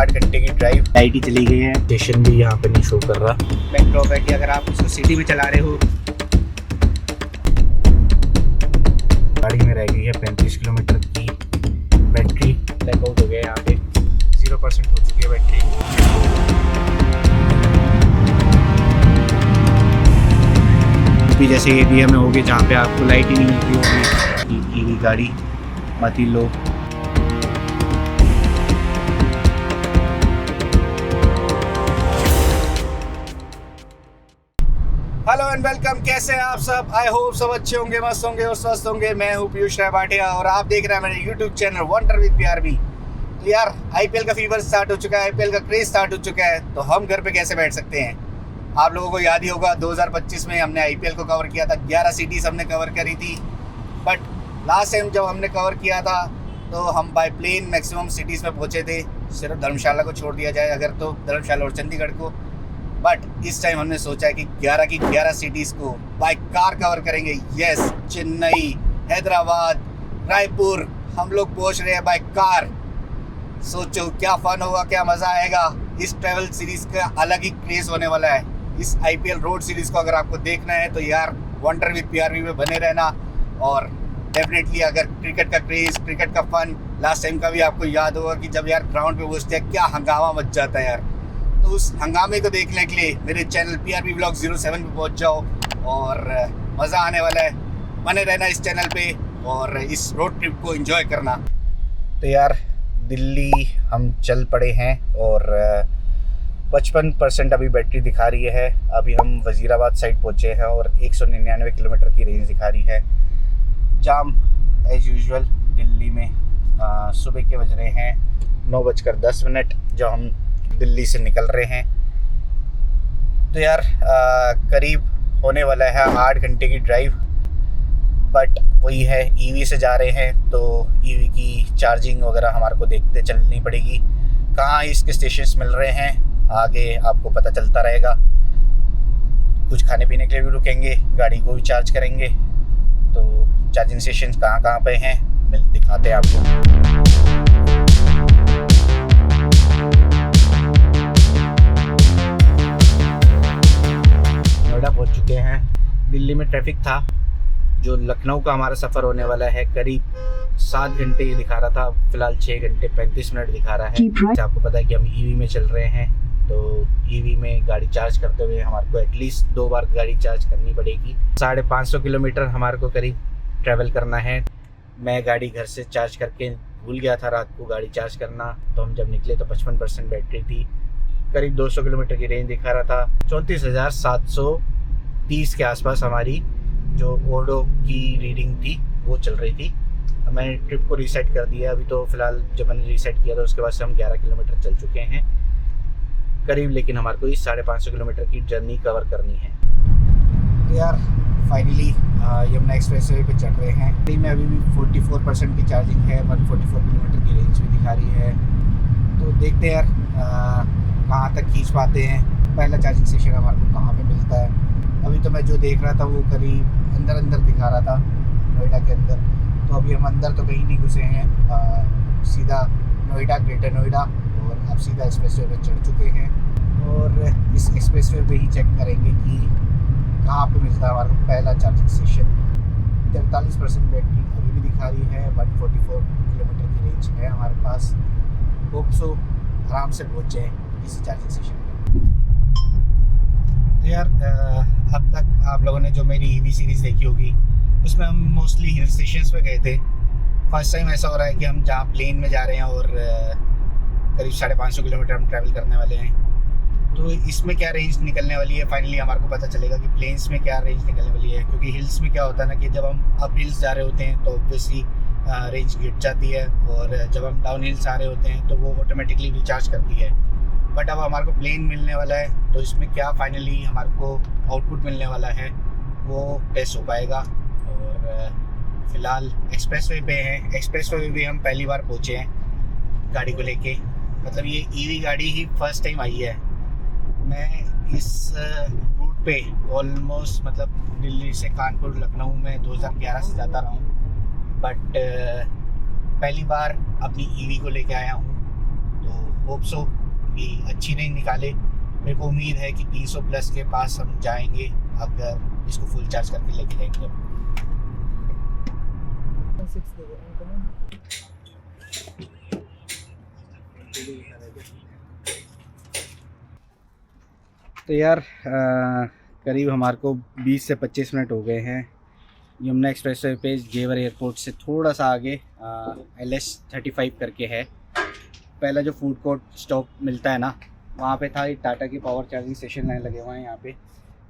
8 घंटे की drive. Light ही चली गई है, स्टेशन भी यहाँ पे नहीं शो कर रहा। मेन ड्रॉबैक कि अगर आप उसको सिटी में चला रहे हो, गाड़ी में रह गई है 35 किलोमीटर की बैटरी। ब्लैकआउट हो गया यहाँ पे, 0% हो चुकी है बैटरी। जैसे एरिया में होगी जहाँ पे आपको लाइट ही नहीं मिलती होगी, ईवी गाड़ी मत ही लो। हेलो एंड वेलकम, कैसे हैं आप सब? आई होप सब अच्छे होंगे, मस्त होंगे और स्वस्थ होंगे। मैं हूँ पीयूष राय भाटिया और आप देख रहे हैं मेरे YouTube channel wonder with PRB. तो यार आईपीएल का फीवर स्टार्ट हो चुका है, आईपीएल का क्रेज स्टार्ट हो चुका है, तो हम घर पे कैसे बैठ सकते हैं? आप लोगों को याद ही होगा 2025 में हमने आईपीएल को कवर किया था, 11 सिटीज़ हमने कवर करी थी। बट लास्ट टाइम जब हमने कवर किया था तो हम बाय प्लेन मैक्सिमम सिटीज़ में पहुंचे थे, सिर्फ धर्मशाला को छोड़ दिया जाए अगर, तो धर्मशाला और चंडीगढ़ को। बट इस टाइम हमने सोचा है कि 11 की 11 सिटीज़ को बाय कार कवर करेंगे। यस, चेन्नई, हैदराबाद, रायपुर, हम लोग पहुंच रहे हैं बाय कार। सोचो क्या फन होगा, क्या मज़ा आएगा। इस ट्रैवल सीरीज़ का अलग ही क्रेज होने वाला है। इस आईपीएल रोड सीरीज़ को अगर आपको देखना है तो यार वंडर विद पीआरबी में बने रहना। और डेफिनेटली अगर क्रिकेट का क्रेज, क्रिकेट का फन, लास्ट टाइम का भी आपको याद होगा कि जब यार ग्राउंड पे पहुंचते हैं क्या हंगामा मच जाता है यार। तो उस हंगामे को देखने के लिए मेरे चैनल पीआरबी ब्लॉग 07 पे पहुंच जाओ और मज़ा आने वाला है। बने रहना इस चैनल पे और इस रोड ट्रिप को एंजॉय करना। तो यार दिल्ली हम चल पड़े हैं और 55% अभी बैटरी दिखा रही है। अभी हम वज़ीराबाद साइड पहुँचे हैं और 199 किलोमीटर की रेंज दिखा रही है। जाम एज यूजुअल दिल्ली में। सुबह के बज रहे हैं 9:10 जब हम दिल्ली से निकल रहे हैं। तो यार करीब होने वाला है 8 घंटे की ड्राइव। बट वही है, ईवी से जा रहे हैं तो ईवी की चार्जिंग वगैरह हमारे को देखते चलनी पड़ेगी। कहाँ इसके स्टेशंस मिल रहे हैं आगे आपको पता चलता रहेगा। कुछ खाने पीने के लिए भी रुकेंगे, गाड़ी को भी चार्ज करेंगे। तो चार्जिंग स्टेशन कहाँ कहाँ पे हैं दिखाते हैं आपको। नोएडा पहुँच चुके हैं। दिल्ली में ट्रैफिक था। जो लखनऊ का हमारा सफ़र होने वाला है करीब 7 घंटे ये दिखा रहा था, फिलहाल 6 घंटे 35 मिनट दिखा रहा है। आपको पता है कि हम ईवी में चल रहे हैं, तो ईवी में गाड़ी चार्ज करते हुए हमारे को एटलीस्ट 2 बार गाड़ी चार्ज करनी पड़ेगी। 550 किलोमीटर हमारे को करीब ट्रैवल करना है। मैं गाड़ी घर से चार्ज करके भूल गया था रात को गाड़ी चार्ज करना, तो हम जब निकले तो 55% बैटरी थी। करीब 200 किलोमीटर की रेंज दिखा रहा था। 34,730 के आसपास हमारी जो ओडो की रीडिंग थी वो चल रही थी। मैंने ट्रिप को रीसेट कर दिया अभी। तो फिलहाल जब मैंने रीसेट किया तो उसके बाद से हम 11 किलोमीटर चल चुके हैं करीब, लेकिन हमारे को इस 550 किलोमीटर की जर्नी कवर करनी है। तो यार फाइनली यमुना एक्सप्रेस वे पे चढ़ रहे हैं। में अभी भी 44% की चार्जिंग है, 144 किलोमीटर की रेंज भी दिखा रही है। तो देखते हैं यार कहाँ तक खींच पाते हैं। पहला चार्जिंग स्टेशन हमारे को कहाँ पे मिलता है। अभी तो मैं जो देख रहा था वो करीब अंदर दिखा रहा था, नोएडा के अंदर। तो अभी हम अंदर तो कहीं नहीं घुसे हैं, सीधा नोएडा, ग्रेटर नोएडा, और अब सीधा एक्सप्रेसवे पे चढ़ चुके हैं। और इस एक्सप्रेसवे पे ही चेक करेंगे कि कहाँ पे मिलता है हमारे को पहला चार्जिंग स्टेशन। 43% बैटरी अभी भी दिखा रही है, 144 किलोमीटर की रेंज है हमारे पास। होप सो आराम से पहुँच जाए किसी चार्जिंग स्टेशन पर। तो यार अब तक आप लोगों ने जो मेरी ईवी सीरीज़ देखी होगी उसमें हम मोस्टली हिल स्टेशंस पे गए थे। फर्स्ट टाइम ऐसा हो रहा है कि हम जहाँ प्लेन में जा रहे हैं और करीब 550 किलोमीटर हम ट्रैवल करने वाले हैं। तो इसमें क्या रेंज निकलने वाली है फाइनली हमारे को पता चलेगा कि प्लेन्स में क्या रेंज निकलने वाली है। क्योंकि हिल्स में क्या होता है ना कि जब हम अप हिल्स जा रहे होते हैं तो ऑब्वियसली रेंज गिर जाती है, और जब हम डाउन हिल्स आ रहे होते हैं तो वो ऑटोमेटिकली रिचार्ज करती है। बट अब हमारे को प्लेन मिलने वाला है तो इसमें क्या फाइनली हमारे को आउटपुट मिलने वाला है वो टेस्ट हो पाएगा। और फ़िलहाल एक्सप्रेसवे पे हैं। एक्सप्रेसवे पे भी हम पहली बार पहुँचे हैं गाड़ी को लेके। मतलब ये ईवी गाड़ी ही फर्स्ट टाइम आई है। मैं इस रूट पे ऑलमोस्ट मतलब दिल्ली से कानपुर, लखनऊ में 2011 से जाता रहा हूँ, बट पहली बार अपनी ईवी को लेके आया हूँ। तो होप सो कि अच्छी नहीं निकाले। मेरे को उम्मीद है कि 300 प्लस के पास हम जाएंगे अगर इसको फुल चार्ज करके लेके जाएंगे। तो यार करीब हमारे को 20 से 25 मिनट हो गए हैं यमुना एक्सप्रेसवे पे जेवर एयरपोर्ट से थोड़ा सा आगे LS35 करके है। पहला जो फूड कोर्ट स्टॉप मिलता है ना, वहाँ पे था। टाटा की पावर चार्जिंग स्टेशन लाइन लगे हुए हैं यहाँ पे।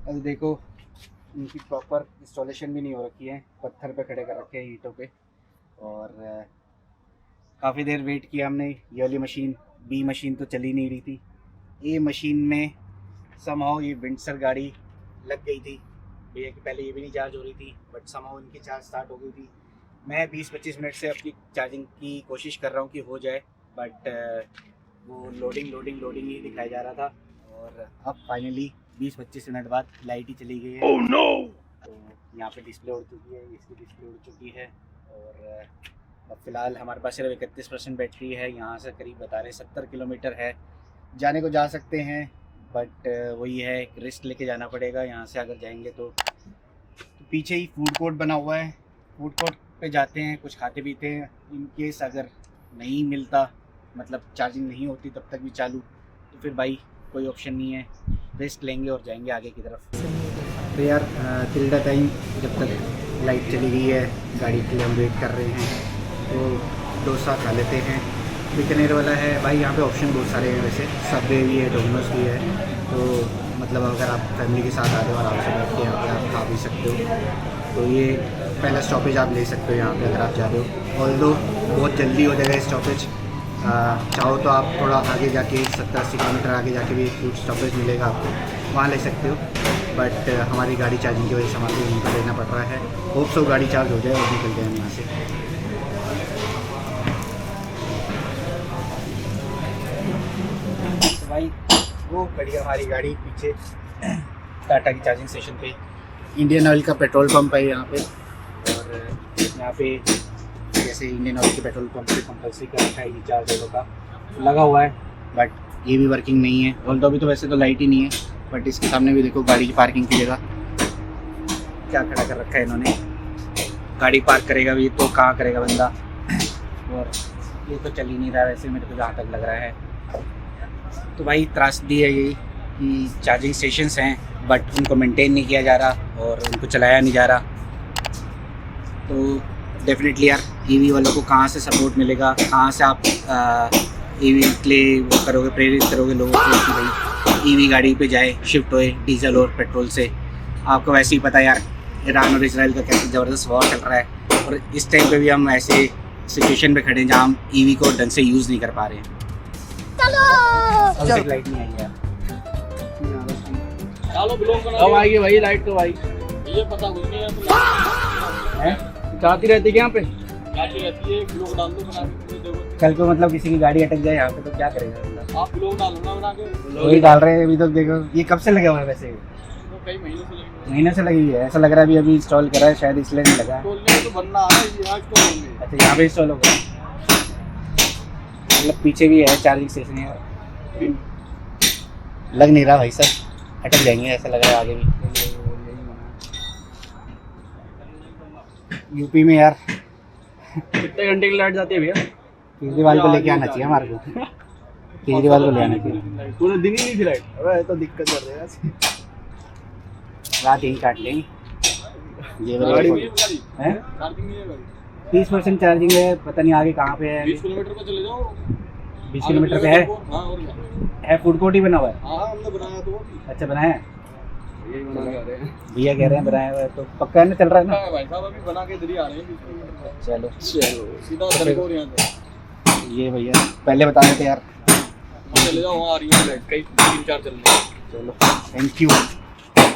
अब देखो उनकी प्रॉपर इंस्टॉलेशन भी नहीं हो रखी है, पत्थर पे खड़े कर रखे हैं ईंटों पे। और काफ़ी देर वेट किया हमने। ये वाली मशीन बी मशीन तो चली नहीं रही थी। ए मशीन में समहाउ ये विंडसर गाड़ी लग गई थी भैया कि पहले ये भी नहीं चार्ज हो रही थी, बट समहाउ इनकी चार्ज स्टार्ट हो गई थी। मैं 20-25 मिनट से अपनी चार्जिंग की कोशिश कर रहा हूँ कि हो जाए, बट वो लोडिंग ही दिखाया जा रहा था। और अब फाइनली 20-25 मिनट बाद लाइट ही चली गई है। oh, no! तो यहाँ पे डिस्प्ले उड़ चुकी है, इसकी डिस्प्ले उड़ चुकी है। और अब फ़िलहाल हमारे पास सिर्फ 31% बैटरी है। यहाँ से करीब बता रहे 70 किलोमीटर है। जाने को जा सकते हैं, बट वही है, एक रिस्क लेके जाना पड़ेगा यहाँ से अगर जाएंगे तो पीछे ही फूड कोर्ट बना हुआ है। फूड कोर्ट पे जाते हैं, कुछ खाते पीते हैं। इन केस अगर नहीं मिलता, मतलब चार्जिंग नहीं होती तब तक भी चालू, तो फिर भाई कोई ऑप्शन नहीं है, रिस्क लेंगे और जाएंगे आगे की तरफ। तो यार टिल द टाइम जब तक लाइट चली गई है गाड़ी के लिए हम वेट कर रहे हैं, तो डोसा खा लेते हैं। बीकानेर वाला है भाई, यहाँ पे ऑप्शन बहुत सारे हैं वैसे। सबवे भी है, डोमिनोज भी है। तो मतलब अगर आप फैमिली के साथ आ रहे हो आराम से बैठ के यहाँ पे आप खा भी सकते हो। तो ये पहला स्टॉपेज आप ले सकते हो यहाँ पे अगर आप जा रहे हो। ऑल्दो बहुत जल्दी हो जाएगा स्टॉपेज। चाहो तो आप थोड़ा आगे जाके 70-80 किलोमीटर आगे जाके भी फूड स्टॉपेज मिलेगा आपको, वहाँ ले सकते हो। बट हमारी गाड़ी चार्जिंग की वजह से हमारे यहीं पर लेना पड़ रहा है। होप सो गाड़ी चार्ज हो जाए और निकल जाए हम यहाँ से। भाई वो खड़ी हमारी गाड़ी पीछे टाटा की चार्जिंग स्टेशन पे। इंडियन ऑयल का पेट्रोल पंप है यहाँ पे। और यहाँ पे जैसे इंडियन ऑयल के पेट्रोल पंप पे कंपल्सरी कर रखा है रिचार्ज ऑटो का लगा हुआ है, बट ये भी वर्किंग नहीं है। ऑल्दो अभी तो वैसे तो लाइट ही नहीं है, बट इसके सामने भी देखो गाड़ी की पार्किंग की जगह क्या खड़ा कर रखा है इन्होंने। गाड़ी पार्क करेगा भी तो कहाँ करेगा बंदा। और ये तो चल ही नहीं रहा वैसे, मेरे को जहाँ तक लग रहा है। तो भाई त्रासदी है यही कि चार्जिंग स्टेशंस हैं बट उनको मेंटेन नहीं किया जा रहा और उनको चलाया नहीं जा रहा। तो डेफिनेटली यार ईवी वालों को कहाँ से सपोर्ट मिलेगा, कहाँ से आप ईवी के लिए वो करोगे, प्रेरित करोगे लोगों को कि भाई ईवी गाड़ी पे जाए, शिफ्ट होए डीजल और पेट्रोल से। आपको वैसे ही पता है यार ईरान और इजराइल का कैसे ज़बरदस्त वॉर चल रहा है, और इस टाइम पे भी हम ऐसे सिचुएशन पे खड़े हैं जहाँ हम ईवी को ढंग से यूज़ नहीं कर पा रहे हैं। चलो लाइट नहीं आई यार। अब आएगी भाई लाइट तो भाई, ये पता कुछ नहीं है। चाहती रहती है यहाँ पे, चाहती रहती है। ब्लॉक डाल दो बना के। कल को मतलब किसी की गाड़ी अटक जाए यहाँ पे तो क्या करेगा? आप ब्लॉक डालो ना बना के। वही डाल रहे हैं अभी। तो देखो ये कब से लगे हुए हैं वैसे? तो कई महीने से लगी है। ऐसा लग रहा है अभी इंस्टॉल करा है शायद, इसलिए नहीं लगा। तो बनना है ये आज तो होंगे। अच्छा यहाँ पे इंस्टॉल होगा, मतलब पीछे भी है चार्जिंग स्टेशन यार। लग नहीं रहा भाई साहब, अटक जाएंगे ऐसा लग रहा है आगे भी। यूपी में यार कितने घंटे की लाइट जाती है भैया? केजरीवाल को लेके आना चाहिए हमारे को। केजरीवाल को ले आना चाहिए। पूरे दिन ही नहीं थी लाइट। अबे तो दिक्कत कर रहे हैं, रात यहीं काट लेंगे। गाड़ी में है चार्जिंग नहीं है गाड़ी। 30% चार्जिंग है, पता नहीं आगे कहाँ पे है। 20 किलोमीटर पे चले जाओ। 20 किलोमीटर पे है। हाँ और क्या है, फूड कोर्ट ही बना हुआ है। हाँ हमने बनाया तो। अच्छा बनाया है, यही बना के आ रहे हैं भैया कह रहे हैं बनाया हुआ है। तो पक्का है ना, चल रहा है ना भाई साहब? अभी बना के इधर ही आ रहे हैं 20 किलोमीटर। चलो सीधा उधर को यहाँ से। ये भैया पहले बता देते यार। चले जाओ, वहाँ आ रही है लाइट, कई 3-4 चल रही है। चलो थैंक यू।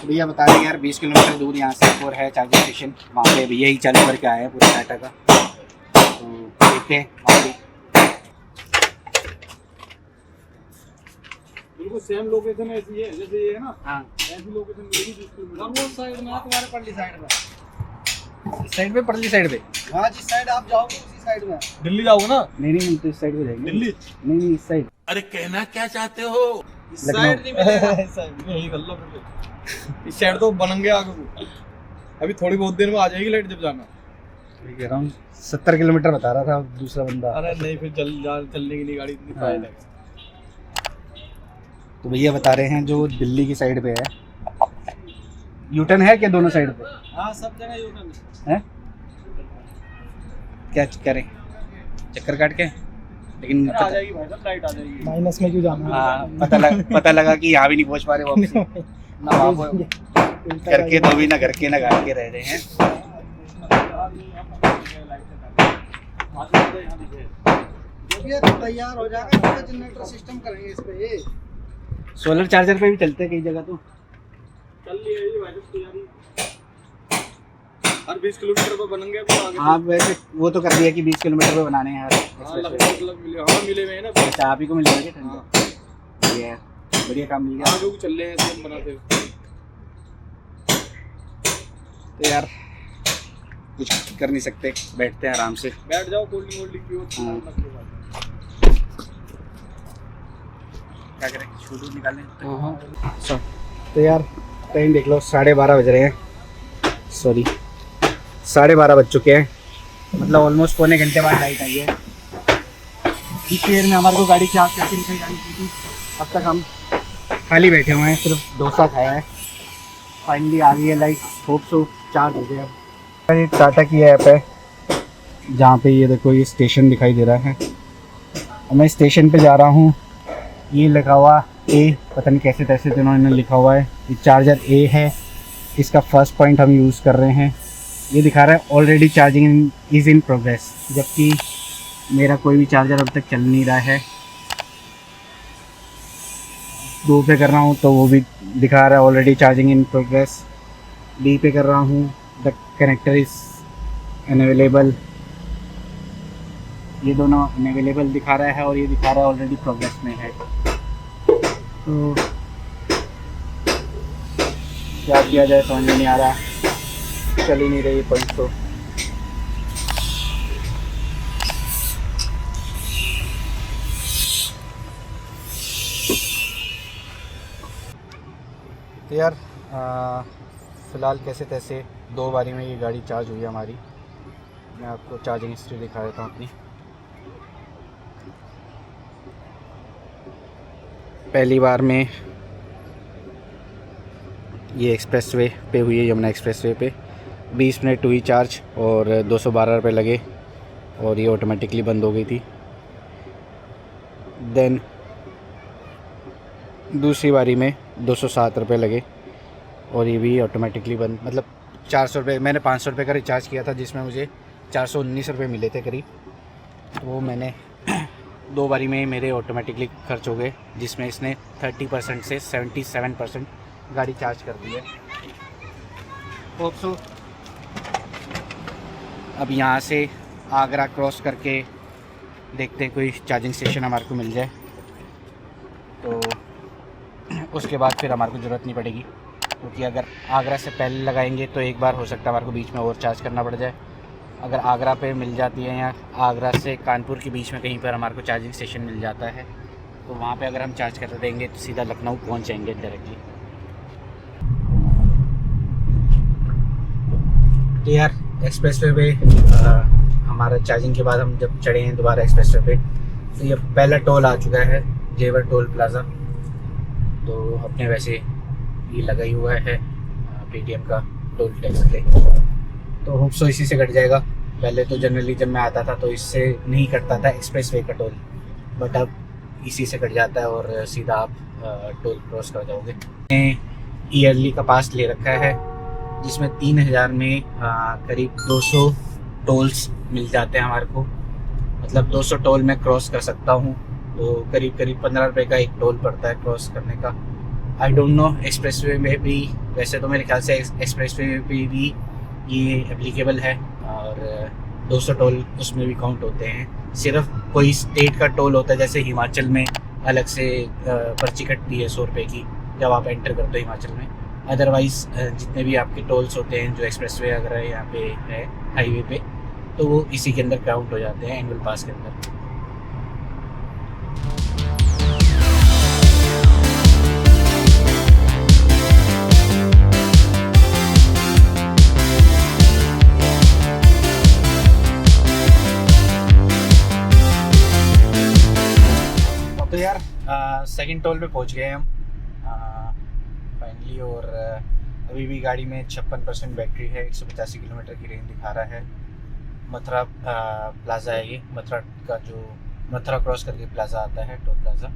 भैया बता रहे यार 20 किलोमीटर दूर यहाँ से और है चार्जिंग स्टेशन। वहाँ पे भैया ही चालू करके आए हैं पूरा टाटा का। तो देखते हैं वहाँ पे। बिल्कुल सेम लोकेशन ऐसी है जैसे ये है ना। हाँ ऐसी लोकेशन मिलेगी 20 किलोमीटर। वो साइड में तुम्हारे पल्ली साइड में। इस साइड पे, परली साइड पे। हाँ जिस साइड आप जाओगे उसी साइड में। दिल्ली जाओगे ना? नहीं तो इस साइड पे जाएंगे। दिल्ली नहीं इस साइड। अरे कहना क्या चाहते हो? इस साइड नहीं मिलेगा, इस साइड यही कर लो फिर। इस साइड तो बन गया आगे, अभी थोड़ी बहुत देर में आ जाएगी लाइट जब जाना। मैं कह रहा हूँ 70 किलोमीटर बता रहा था दूसरा बंदा। अरे नहीं, फिर चलने की नहीं गाड़ी इतनी हाँ। फायदा है। तो भैया बता रहे हैं जो दिल्ली की साइड पे है, यूटर्न है क्या दोनों साइड पे? हाँ, सब जगह यूटर्न है। क्या करें, चक्कर काट के? लेकिन आ जाएगी भाई साहब, लाइट आ जाएगी। माइनस में क्यों जाना? हाँ, पता लगा कि यहाँ भी नहीं पहुँच पा रहे वापस। ना वहाँ घर के तो भी ना घर के ना घाट के रह रहे हैं। तैयार हो जाएगा तो जनरेटर सिस्टम करेंगे इस पे। सोलर चार्जर पे भी चलते हैं कई जगह तो। चल लिए ये भाई साहब तैयारी, हर 20 किलोमीटर पे बनेंगे अभी आगे। हाँ वैसे वो तो कर दिया कि 20 किलोमीटर पे बनाने हैं यार। हाँ, लगभग मिले, हाँ मिले हुए हैं ना। अच्छा आप ही को मिल जाएगा हाँ। ठंडा। ये बढ़िया काम मिल गया। आगे को चल रहे हैं, ऐसे हम बनाते हैं। तो यार कुछ कर नहीं सकते, बैठते हैं आराम से। बैठ जाओ, कोल्ड ड्रिंक पियो। हाँ। क्या करें, शूट निकालने। तो यार टाइम देख लो, 12:30 बज रहे हैं। सॉरी 12:30 बज चुके हैं, मतलब ऑलमोस्ट पौने घंटे बाद लाइट आई है। इस देर में हमारे को गाड़ी चार्ज करके निकल जानी थी। अब तक हम खाली बैठे हुए हैं, सिर्फ डोसा खाया है। फाइनली आ गई है लाइट, होप सो चार्ज हो गया। ये टाटा की ऐप है जहाँ पे ये देखो ये स्टेशन दिखाई दे रहा है। मैं स्टेशन पे जा रहा हूँ, ये लिखा हुआ ए, पता नहीं कैसे तैसे इन्होंने लिखा हुआ है। ये चार्जर ए है, इसका फर्स्ट पॉइंट हम यूज़ कर रहे हैं। ये दिखा रहा है already charging is in progress, जबकि मेरा कोई भी चार्जर अब तक चल नहीं रहा है। 2 पे कर रहा हूँ तो वो भी दिखा रहा है ऑलरेडी चार्जिंग इन प्रोग्रेस। बी पे कर रहा हूँ, द कनेक्टर इज़ अनअवेलेबल। ये दोनों अनअवेलेबल दिखा रहा है और ये दिखा रहा है ऑलरेडी प्रोग्रेस में है। तो क्या किया जाए समझ में नहीं आ रहा, चल ही नहीं रही पॉइंट तो। यार फ़िलहाल कैसे तैसे 2 बारी में ये गाड़ी चार्ज हुई है हमारी। मैं आपको चार्जिंग हिस्ट्री दिखा देता हूँ अपनी। पहली बार में ये एक्सप्रेसवे पे हुई है, यमुना एक्सप्रेसवे पे 20 मिनट हुई चार्ज और 212 रुपये लगे और ये ऑटोमेटिकली बंद हो गई थी। देन दूसरी बारी में 207 रुपये लगे और ये भी ऑटोमेटिकली बंद, मतलब 400 रुपये। मैंने 500 रुपये का रिचार्ज किया था जिसमें मुझे 419 रुपये मिले थे करीब। तो वो मैंने 2 बारी में मेरे ऑटोमेटिकली खर्च हो गए, जिसमें इसने 30% से 77% गाड़ी चार्ज कर दी है। होप सो अब यहाँ से आगरा क्रॉस करके देखते हैं कोई चार्जिंग स्टेशन हमारे को मिल जाए, तो उसके बाद फिर हमारे को ज़रूरत नहीं पड़ेगी। क्योंकि अगर आगरा से पहले लगाएंगे तो एक बार हो सकता है हमारे को बीच में और चार्ज करना पड़ जाए। अगर आगरा पे मिल जाती है या आगरा से कानपुर के बीच में कहीं पर हमारे को चार्जिंग स्टेशन मिल जाता है तो वहाँ पे अगर हम चार्ज कर देंगे तो सीधा लखनऊ पहुँच जाएंगे डायरेक्टली। तो यार एक्सप्रेसवे पे हमारा चार्जिंग के बाद हम जब चढ़े हैं दोबारा एक्सप्रेसवे पे, तो ये पहला टोल आ चुका है, जेवर टोल प्लाज़ा। तो अपने वैसे ये लगा ही हुआ है पेटीएम का टोल टैक्स के, तो होप सो इसी से कट जाएगा। पहले तो जनरली जब मैं आता था तो इससे नहीं कटता था एक्सप्रेसवे का टोल, बट अब इसी से कट जाता है और सीधा आप टोल क्रॉस कर जाओगे। ईयरली का पास ले रखा है जिसमें 3000 में करीब 200 टोल्स मिल जाते हैं हमारे को, मतलब 200 टोल मैं क्रॉस कर सकता हूँ। तो करीब 15 रुपये का एक टोल पड़ता है क्रॉस करने का। आई डोंट नो एक्सप्रेसवे में भी, वैसे तो मेरे ख्याल से एक्सप्रेसवे पे भी ये एप्लीकेबल है और 200 टोल उसमें भी काउंट होते हैं। सिर्फ कोई स्टेट का टोल होता है, जैसे हिमाचल में अलग से पर्ची कटती है 100 रुपये की जब आप एंटर करते हो हिमाचल में। अदरवाइज़ जितने भी आपके टोल्स होते हैं जो एक्सप्रेसवे अगर यहाँ पे है हाईवे पे, तो वो इसी के अंदर काउंट हो जाते हैं एनुअल पास के अंदर। सेकंड टोल पे पहुंच गए हम फाइनली। और अभी भी गाड़ी में 56% बैटरी है, 185 किलोमीटर की रेंज दिखा रहा है। मथुरा प्लाज़ा है ये, मथुरा का जो मथुरा क्रॉस करके प्लाज़ा आता है, टोल प्लाज़ा।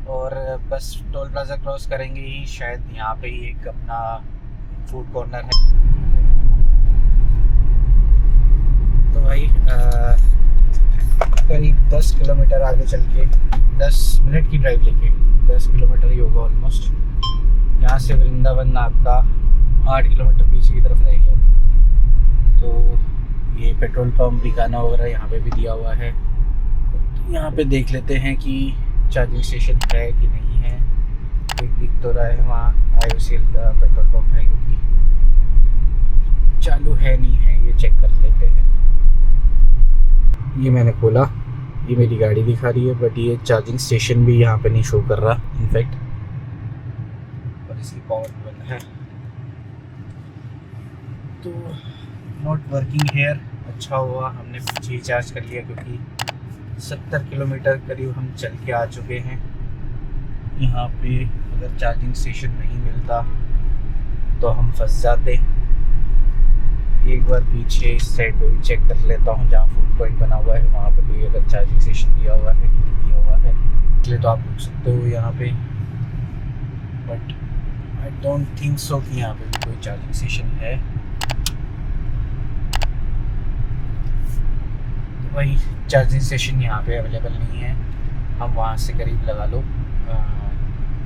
और बस टोल प्लाज़ा क्रॉस करेंगे ही शायद यहाँ पे ही एक अपना फूड कॉर्नर है। तो भाई करीब 10 किलोमीटर आगे चल के 10 मिनट की ड्राइव लेके 10 किलोमीटर ही होगा ऑलमोस्ट। यहाँ से वृंदावन आपका 8 किलोमीटर पीछे की तरफ रहेगा। तो ये पेट्रोल पंप बिकाना वगैरह यहाँ पे भी दिया हुआ है। तो यहाँ पे देख लेते हैं कि चार्जिंग स्टेशन है कि नहीं है। एक दिख तो रहा है वहाँ IOCL का पेट्रोल पंप है, क्योंकि चालू है नहीं है ये चेक कर लेते हैं। ये मैंने खोला, ये मेरी गाड़ी दिखा रही है, बट ये चार्जिंग स्टेशन भी यहाँ पे नहीं शो कर रहा इनफैक्ट। और इसकी पावर भी बंद है, तो नॉट वर्किंग हेयर। अच्छा हुआ हमने पीछे ही चार्ज कर लिया, क्योंकि 70 किलोमीटर करीब हम चल के आ चुके हैं। यहाँ पे अगर चार्जिंग स्टेशन नहीं मिलता तो हम फंस जाते। एक बार पीछे इस साइड पे भी चेक कर लेता हूँ, जहाँ फूड पॉइंट बना हुआ है वहाँ पे कोई अगर चार्जिंग स्टेशन दिया हुआ है कि नहीं दिया हुआ है। इसलिए तो आप रुक सकते हो यहाँ पे, but I don't think so कि यहाँ पे भी कोई चार्जिंग स्टेशन है। तो वही चार्जिंग स्टेशन यहाँ पे अवेलेबल नहीं है। हम वहाँ से करीब लगा लो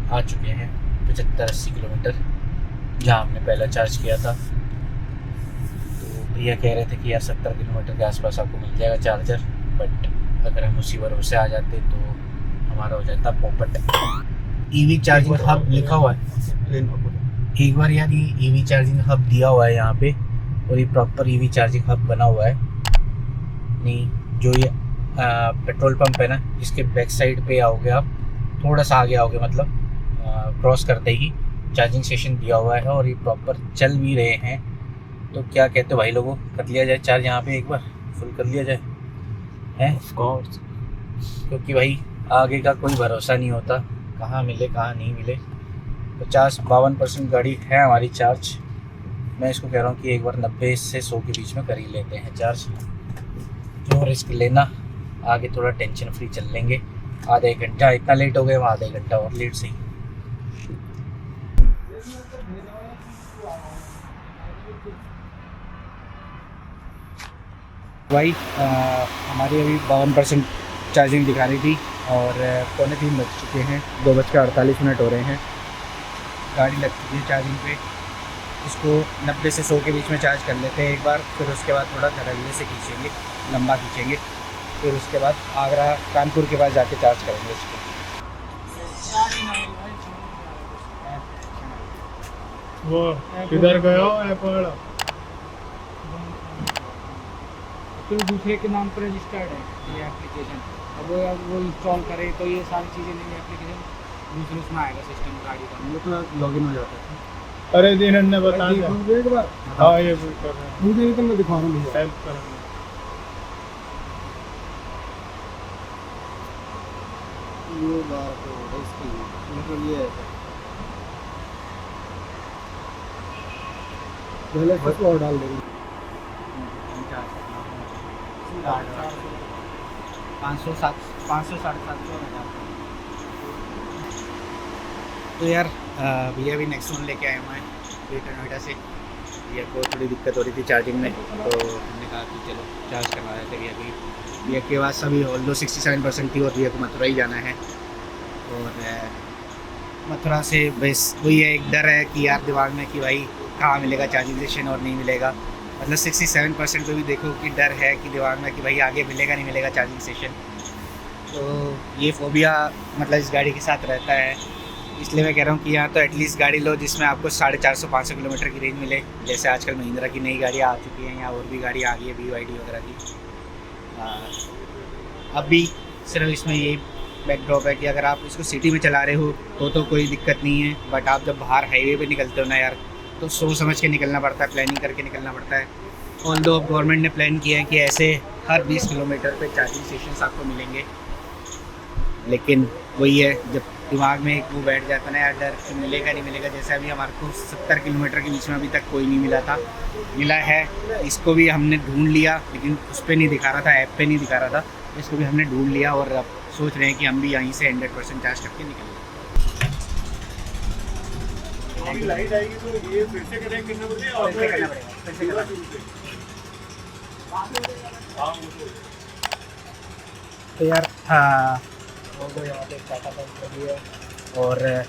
आ चुके हैं 75-80 किलोमीटर, जहाँ हमने पहला चार्ज किया था। भैया कह रहे थे कि यार 70 किलोमीटर के आसपास आपको मिल जाएगा चार्जर, बट अगर हम उसी भरोसे आ जाते तो हमारा हो जाता पोपट। EV चार्जिंग हब लिखा हुआ है, एक बार यार ये EV चार्जिंग हब दिया हुआ है यहाँ पे, और ये प्रॉपर EV चार्जिंग हब बना हुआ है। नहीं, जो ये पेट्रोल पंप है ना, इसके बैक साइड पे आओगे आप, थोड़ा सा आगे आओगे, मतलब क्रॉस करते ही चार्जिंग स्टेशन दिया हुआ है, और ये प्रॉपर चल भी रहे हैं। तो क्या कहते हो भाई लोगों, कर लिया जाए चार्ज यहाँ पे, एक बार फुल कर लिया जाए हैं? ऑफ कोर्स, क्योंकि भाई आगे का कोई भरोसा नहीं होता, कहाँ मिले कहाँ नहीं मिले। 50-52% गाड़ी है हमारी चार्ज। मैं इसको कह रहा हूँ कि एक बार 90 से 100 के बीच में कर ही लेते हैं चार्ज। क्यों रिस्क लेना, आगे थोड़ा टेंशन फ्री चल लेंगे। आधा एक घंटा इतना लेट हो गया, वहाँ आधा एक घंटा और लेट सही। भाई हमारी अभी 52% चार्जिंग दिखा रही थी, और 2:45 बज चुके हैं, 2:48 हो रहे हैं। गाड़ी लग चुकी है चार्जिंग पे। इसको 90 से 100 के बीच में चार्ज कर लेते हैं एक बार, फिर उसके बाद थोड़ा धड़ल्ले से खींचेंगे, लंबा खींचेंगे, फिर उसके बाद आगरा कानपुर के पास जाके चार्ज करेंगे इसको। वो किधर गया एप्पल? तो दूसरे के नाम पर रजिस्टर्ड है ये एप्लीकेशन। अब वो इंस्टॉल करे तो ये सारी चीज़ें नहीं, एप्लीकेशन दूसरे उसमें आएगा सिस्टम गाड़ी का, वो तो लॉगिन हो जाता है। अरे दिन ने बता दिया एक बार। हाँ ये बुक कर रहा हूँ, मुझे तो मैं दिखा रहा हूँ, हेल्प कर रहा हूँ। ये बार तो इसकी मतलब ये है पहले फर्स्ट ऑर्डर डाल देंगे 500-700 तो यार भैया भी नेक्स्ट वन लेके आए हुए हैं ग्रेटर नोएडा से। भैया को थोड़ी दिक्कत हो रही थी चार्जिंग में, तो हमने कहा कि चलो चार्ज करवा रहे थे भैया के पास। अभी ऑल्दो 67% थी, और भैया को मथुरा ही जाना है। और मथुरा से बस वही है, एक डर है कि यार दिमाग में कि भाई कहाँ मिलेगा चार्जिंग स्टेशन और नहीं मिलेगा। मतलब 67% पे भी देखो कि डर है कि दिमाग में कि भाई आगे मिलेगा नहीं मिलेगा चार्जिंग स्टेशन। तो ये फोबिया मतलब इस गाड़ी के साथ रहता है, इसलिए मैं कह रहा हूँ कि यहाँ तो एटलीस्ट गाड़ी लो जिसमें आपको 450-500 किलोमीटर की रेंज मिले। जैसे आजकल महिंद्रा की नई गाड़ियाँ आ चुकी हैं, यहाँ और भी गाड़ियाँ आ गई है BYD वगैरह की। अभी सिर्फ इसमें यही बैकड्रॉप है कि अगर आप इसको सिटी में चला रहे हो तो कोई दिक्कत नहीं है, बट आप जब बाहर हाईवे पे निकलते हो ना यार, तो सोच समझ के निकलना पड़ता है, प्लानिंग करके निकलना पड़ता है। ऑल्दो गवर्नमेंट ने प्लान किया है कि ऐसे हर 20 किलोमीटर पे चार्जिंग स्टेशन आपको मिलेंगे। लेकिन वही है, जब दिमाग में एक वो बैठ जाता है ना यार डर कि मिलेगा नहीं मिलेगा। जैसे अभी हमारे को 70 किलोमीटर के बीच में अभी तक कोई नहीं मिला था, मिला है। इसको भी हमने ढूंढ लिया, लेकिन उस पर नहीं दिखा रहा था, ऐप पे नहीं दिखा रहा था। इसको भी हमने ढूंढ लिया और अब सोच रहे हैं कि हम भी यहीं से 100% चार्ज करके निकलें। लाइट आएगी तो ये फिर से कनेक्ट करना पड़ेगा और फिर से करना पड़ेगा, फिर से करना तो यार हाँ वो तो यहाँ पे टाटा पंप लगी है। और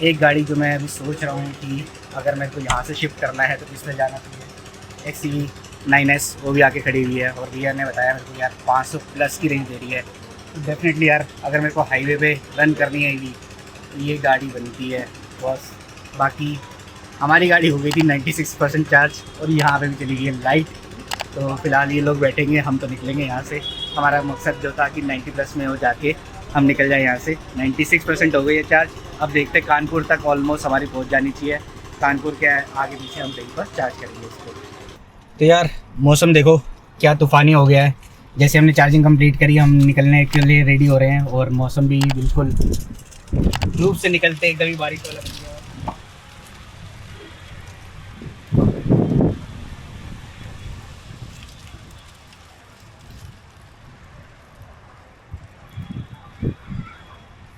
एक गाड़ी जो मैं अभी सोच रहा हूँ कि अगर मेरे को यहाँ से शिफ्ट करना है तो किस में जाना चाहिए, XUV9S वो भी आके खड़ी हुई है। और भैया ने बताया मेरे को यार 500 प्लस की रेंज दे रही है, तो डेफिनेटली यार अगर मेरे को हाईवे पे रन करनी है तो ये गाड़ी बनती है बस। बाकी हमारी गाड़ी हो गई थी 96% चार्ज और यहाँ पे भी चली गई है लाइट। तो फिलहाल ये लोग बैठेंगे, हम तो निकलेंगे यहाँ से। हमारा मकसद जो था कि 90 प्लस में हो जाके हम निकल जाए यहाँ से। 96% हो गई है चार्ज। अब देखते हैं, कानपुर तक ऑलमोस्ट हमारी पहुँच जानी चाहिए। कानपुर के आगे पीछे हम कहीं पर चार्ज करेंगे इसको। तो यार मौसम देखो क्या तूफ़ानी हो गया है। जैसे हमने चार्जिंग कंप्लीट करी, हम निकलने के लिए रेडी हो रहे हैं और मौसम भी बिल्कुल धूप से निकलते एकदम ही बारिश वाला बन गया है।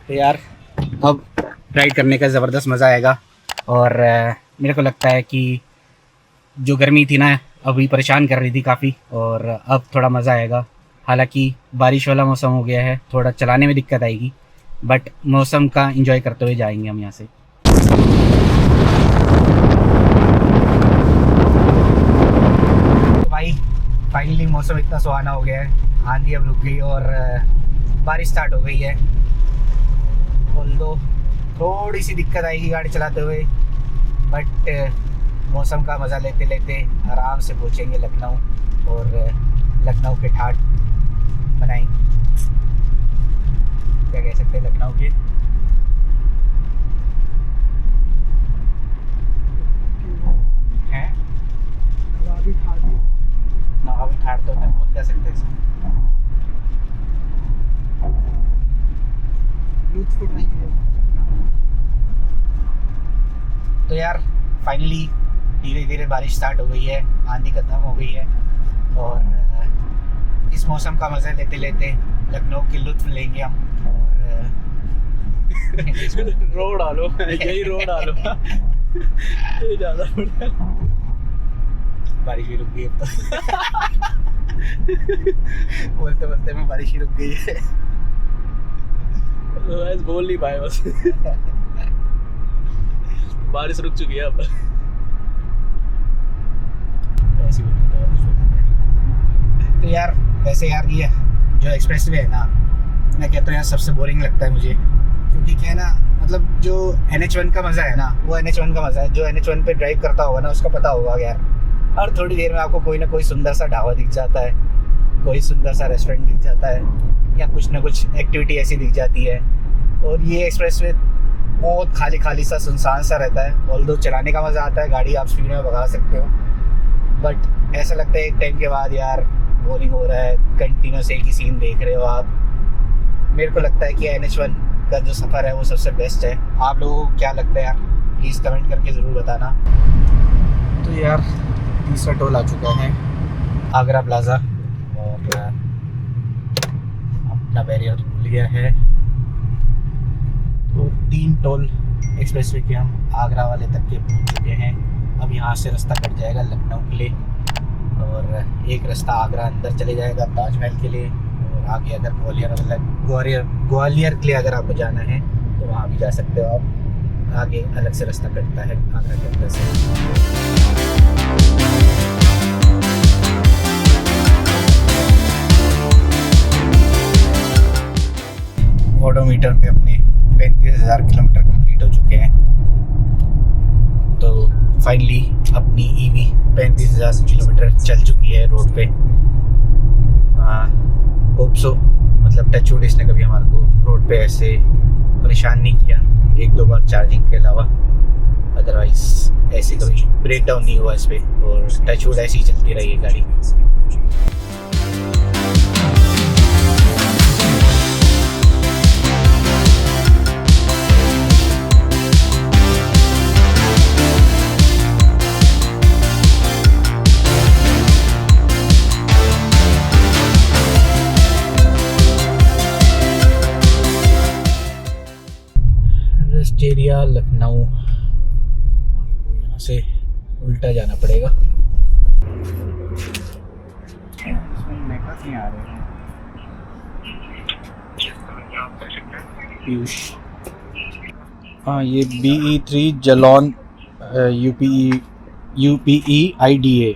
तो यार अब राइड करने का ज़बरदस्त मज़ा आएगा। और मेरे को लगता है कि जो गर्मी थी ना अभी परेशान कर रही थी काफ़ी, और अब थोड़ा मज़ा आएगा। हालांकि बारिश वाला मौसम हो गया है, थोड़ा चलाने में दिक्कत आएगी, बट मौसम का एंजॉय करते हुए जाएंगे हम यहाँ से। तो भाई फाइनली मौसम इतना सुहाना हो गया है, आंधी अब रुक गई और बारिश स्टार्ट हो गई है। तो थोड़ी सी दिक्कत आएगी गाड़ी चलाते हुए, बट मौसम का मज़ा लेते लेते आराम से पहुँचेंगे लखनऊ और लखनऊ के ठाट बनाएंगे, क्या कह सकते हैं लखनऊ के। हैं नवाबी ठाट तो होता है, बहुत कह सकते हैं तो यार फाइनली धीरे धीरे बारिश स्टार्ट हो गई है, आंधी खत्म हो गई है और इस मौसम का मज़ा लेते लेते लखनऊ की लुत्फ लेंगे हम। और रोड डालो, यही रोड डालो। ये ज़्यादा बारिश भी रुक गई अब तो बोलते बोलते में बारिश ही रुक गई है। बोल नहीं पाए बस। बारिश रुक चुकी है अब। तो यार वैसे यार ये जो एक्सप्रेस वे है ना, मैं कहता हूँ यार सबसे बोरिंग लगता है मुझे, क्योंकि क्या है ना, मतलब जो NH1 का मज़ा है ना वो NH1 का मज़ा है। जो NH1 पे ड्राइव करता होगा ना उसका पता होगा यार, हर थोड़ी देर में आपको कोई ना कोई सुंदर सा ढाबा दिख जाता है, कोई सुंदर सा रेस्टोरेंट दिख जाता है, या कुछ ना कुछ एक्टिविटी ऐसी दिख जाती है। और ये एक्सप्रेस वे बहुत खाली खाली सा सुनसान सा रहता है। ऑल्दो चलाने का मज़ा आता है, गाड़ी आप स्पीड में भगा सकते हो, बट ऐसा लगता है एक टाइम के बाद यार बोरिंग हो रहा है, कंटिन्यूस एक ही सीन देख रहे हो आप। मेरे को लगता है कि NH1 का जो सफ़र है वो सबसे बेस्ट है। आप लोगों को क्या लगता है यार, प्लीज़ कमेंट करके ज़रूर बताना। तो यार तीसरा टोल आ चुका है, आगरा प्लाजा, और अपना बैरियर खुल गया है। तो 3 टोल एक्सप्रेसवे के हम आगरा वाले तक के पहुंच चुके हैं। अब यहाँ से रास्ता कट जाएगा लखनऊ के लिए, और एक रास्ता आगरा अंदर चले जाएगा ताजमहल के लिए, और आगे अगर ग्वालियर के लिए अगर आपको जाना है तो वहाँ भी जा सकते हो आप। आगे अलग से रास्ता कटता है आगरा के अंदर से। ऑडोमीटर पे अपने 35,000 किलोमीटर कंप्लीट हो चुके हैं। तो फाइनली अपनी EV 35,000 किलोमीटर चल चुकी है रोड पे। होप सो, मतलब टच वुड इसने कभी हमारे को रोड पे ऐसे परेशान नहीं किया, 1-2 बार चार्जिंग के अलावा। अदरवाइज ऐसे कभी ब्रेक डाउन नहीं हुआ इस पर, और टच वुड ऐसी ही चलती रही है गाड़ी। विस्टेरिया लखनऊ। यहाँ से उल्टा जाना पड़ेगा। नहीं आ रहे हैं पीयूष। हाँ, ये BE3 Jalaun UPE IDA।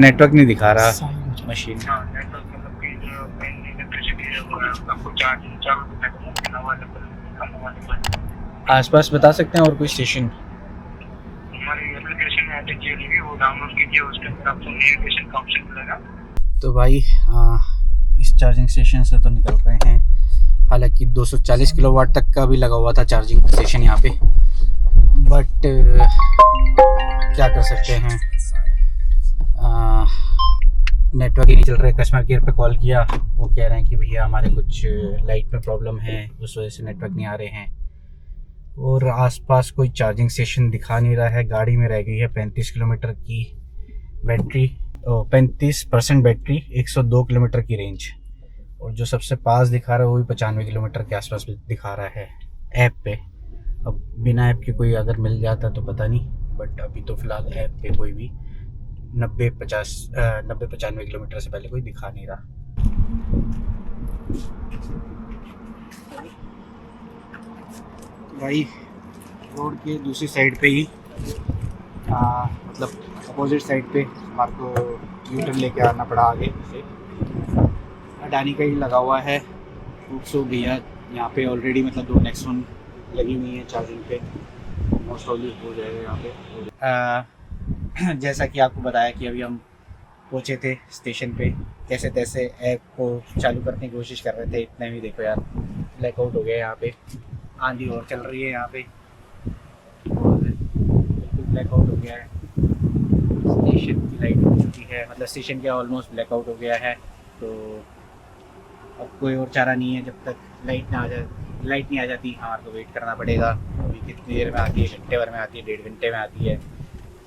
Network नहीं दिखा रहा मशीन। आसपास बता सकते हैं और कोई स्टेशन? हमारी एप्लीकेशन है लीजिए, वो डाउनलोड कीजिए, उसके अंदर आपको नेविगेशन का ऑप्शन मिलेगा। तो भाई इस चार्जिंग स्टेशन से तो निकल रहे हैं। हालांकि 240 किलोवाट तक का भी लगा हुआ था चार्जिंग स्टेशन यहाँ पे, बट क्या कर सकते हैं, नेटवर्क ही नहीं चल रहा है। कस्टमर केयर पे कॉल किया, वो कह रहे हैं कि भैया हमारे कुछ लाइट में प्रॉब्लम है, उस वजह से नेटवर्क नहीं आ रहे हैं। और आसपास कोई चार्जिंग स्टेशन दिखा नहीं रहा है। गाड़ी में रह गई है 35 किलोमीटर की बैटरी, 35% बैटरी, 102 किलोमीटर की रेंज। और जो सबसे पास दिखा रहा है वो भी 95 किलोमीटर के आसपास दिखा रहा है ऐप पे। अब बिना ऐप के कोई अगर मिल जाता तो पता नहीं, बट अभी तो फ़िलहाल ऐप पे कोई भी 90-95 किलोमीटर से पहले कोई दिखा नहीं रहा। भाई रोड के दूसरी साइड पे ही मतलब अपोजिट साइड पे हमारे को यूटर्न लेके आना पड़ा आगे से। अडानी का ही लगा हुआ है। खूबसूरत भैया यहाँ पे ऑलरेडी मतलब 2 Nexon लगी हुई है चार्जिंग पे, मोस्ट ऑफली हो जाएगा यहाँ पे। जैसा कि आपको बताया कि अभी हम पहुँचे थे स्टेशन पे, कैसे तैसे ऐप को चालू करने की कोशिश कर रहे थे। इतने भी देखो यार ब्लैकआउट हो गया यहाँ पे, आंधी और चल रही है यहाँ पे और बिल्कुल ब्लैकआउट हो गया है। स्टेशन की लाइट हो चुकी है, मतलब स्टेशन का ऑलमोस्ट ब्लैकआउट हो गया है। तो अब कोई और चारा नहीं है, जब तक लाइट नहीं आ जाती हमारे को वेट करना पड़ेगा। अभी कितनी देर में आती है, घंटे भर में आती है, 1.5 घंटे में आती है।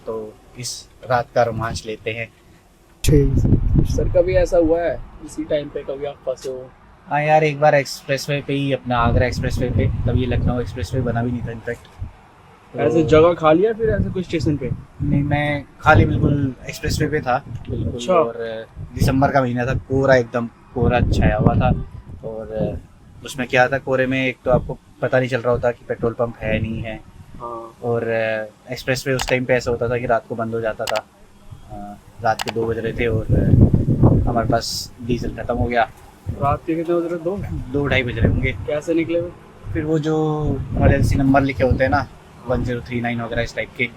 तो इस रात का रोमांच लेते हैं। सर कभी ऐसा हुआ है इसी टाइम पे कभी आप फंसे हो? हाँ यार, एक बार एक्सप्रेसवे पे ही, अपना आगरा एक्सप्रेसवे पे, तब ये लखनऊ एक्सप्रेसवे बना भी नहीं था इनफैक्ट। तो ऐसे जगह खाली है फिर ऐसे कोई स्टेशन पे? नहीं, मैं खाली बिल्कुल एक्सप्रेसवे पे था बिल्कुल। अच्छा। और दिसंबर का महीना था, कोहरा एकदम कोहरा छाया हुआ था। और उसमें क्या था, कोहरे में एक तो आपको पता नहीं चल रहा होता कि पेट्रोल पंप है नहीं है। हाँ। और एक्सप्रेसवे उस टाइम पे ऐसा होता था कि रात को बंद हो जाता था। रात के 2 बज रहे थे और हमारे पास डीजल खत्म हो गया। रात के कितने बज रहे? 2-2:30 बज रहे होंगे। कैसे निकले हुए? फिर वो जो इमरजेंसी नंबर लिखे होते हैं ना, 1039 वगैरह इस टाइप के,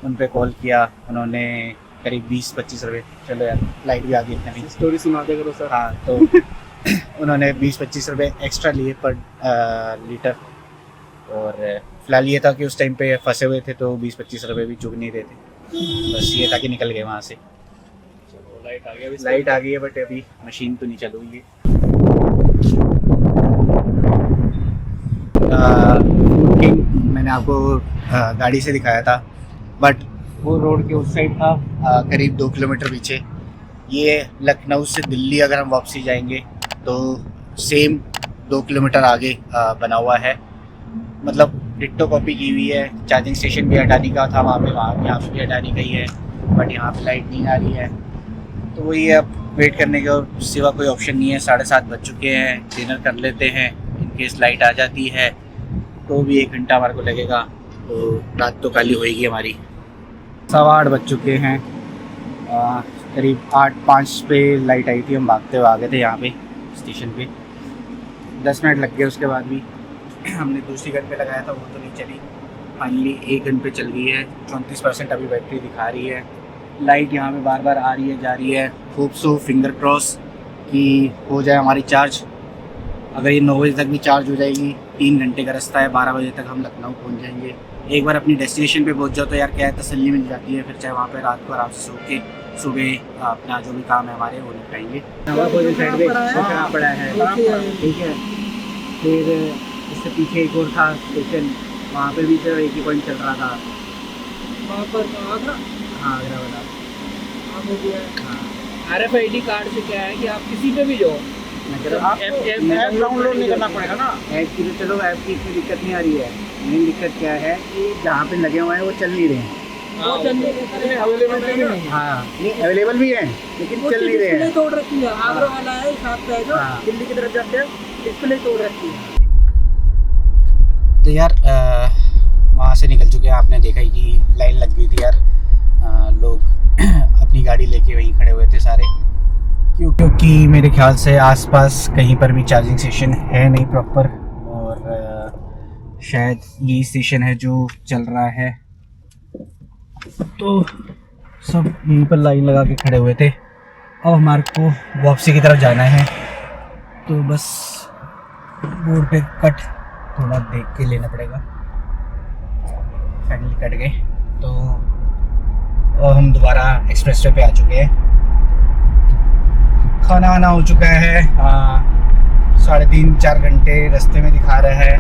उन पे कॉल किया। उन्होंने करीब 20-25 रुपये, चलो यार लाइट भी आ गई इतने में, स्टोरी सुना दे करो सर। हाँ, तो उन्होंने 20-25 रुपये एक्स्ट्रा लिए पर लीटर। और फिलहाल ये था कि उस टाइम पे फंसे हुए थे तो 20-25 रुपये भी चुग नहीं देते। बस ये था कि निकल गए वहाँ से। लाइट आ गया, अभी लाइट आ गई है बट अभी मशीन तो नहीं चल रही है। फूड किंग मैंने आपको गाड़ी से दिखाया था, बट वो रोड के उस साइड था, करीब 2 किलोमीटर पीछे। ये लखनऊ से दिल्ली अगर हम वापसी जाएंगे तो सेम 2 किलोमीटर आगे बना हुआ है। मतलब डिट्टो कॉपी की हुई है। चार्जिंग स्टेशन भी अडानी का था वहाँ पे, यहाँ पे भी अडानी का ही है, बट यहाँ पे लाइट नहीं आ रही है। तो वही है, अब वेट करने के सिवा कोई ऑप्शन नहीं है। 7:30 बज चुके हैं, डिनर कर लेते हैं। इनकेस लाइट आ जाती है तो भी 1 घंटा हमारे को लगेगा, तो रात तो खाली होएगी हमारी। 8:15 बज चुके हैं। करीब 8:05 पे लाइट आई थी, हम भागते हुए आ गए थे यहाँ पे स्टेशन पे। 10 मिनट लग गए, उसके बाद भी हमने दूसरी गन पे लगाया था, वो तो नहीं चली। फाइनली 1 गन पे चल गई है। 34% अभी बैटरी दिखा रही है। लाइट यहाँ पे बार बार आ रही है, जा रही है। खूबसूरत फिंगर क्रॉस कि हो जाए हमारी चार्ज। अगर ये 9 बजे तक भी चार्ज हो जाएगी, 3 घंटे का रास्ता है, 12 बजे तक हम लखनऊ पहुँच जाएंगे। एक बार अपनी डेस्टिनेशन पे पहुँच जाओ तो यार क्या है, तसल्ली मिल जाती है। फिर चाहे वहाँ पे रात को आराम से सो के सुबह अपना जो भी काम है हमारे वो निपटाएंगे। साइड पे पड़ा है, ठीक है। फिर इससे पीछे एक और था स्टेशन, वहाँ पे भी सिर्फ एक ही पॉइंट चल रहा था। वहाँ पर आगरा? हाँ, आगरा वाला। RFID कार्ड से क्या है कि आप किसी पे भी जाओ, मैं कह रहा हूँ ऐप डाउनलोड नहीं करना पड़ेगा ना। ऐप की तो चलो ऐप की इतनी दिक्कत नहीं आ रही है, मेन दिक्कत क्या है कि जहाँ पे लगे हुए हैं वो चल नहीं रहे हैं। वो चलने के अवेलेबल नहीं है। हाँ नहीं अवेलेबल भी है लेकिन चल नहीं रहे हैं। तोड़ रखी है, आगरा वाला है साथ का है जो हाँ। दिल्ली की तरफ जाते हैं, डिस्प्ले तोड़ रखी है। तो यार वहाँ से निकल चुके हैं, आपने देखा ही कि लाइन लग गई थी यार। लोग अपनी गाड़ी लेके वहीं खड़े हुए थे सारे, क्योंकि मेरे ख्याल से आसपास कहीं पर भी चार्जिंग स्टेशन है नहीं प्रॉपर, और शायद यही स्टेशन है जो चल रहा है। तो सब यहीं पर लाइन लगा के खड़े हुए थे। अब हमारे को वापसी की तरफ जाना है, तो बस बोर्ड पे कट थोड़ा देख के लेना पड़ेगा। फाइनली कट गए, तो और हम दोबारा एक्सप्रेस वे पे आ चुके हैं। खाना वाना हो चुका है। 3.5-4 घंटे रास्ते में दिखा रहा है,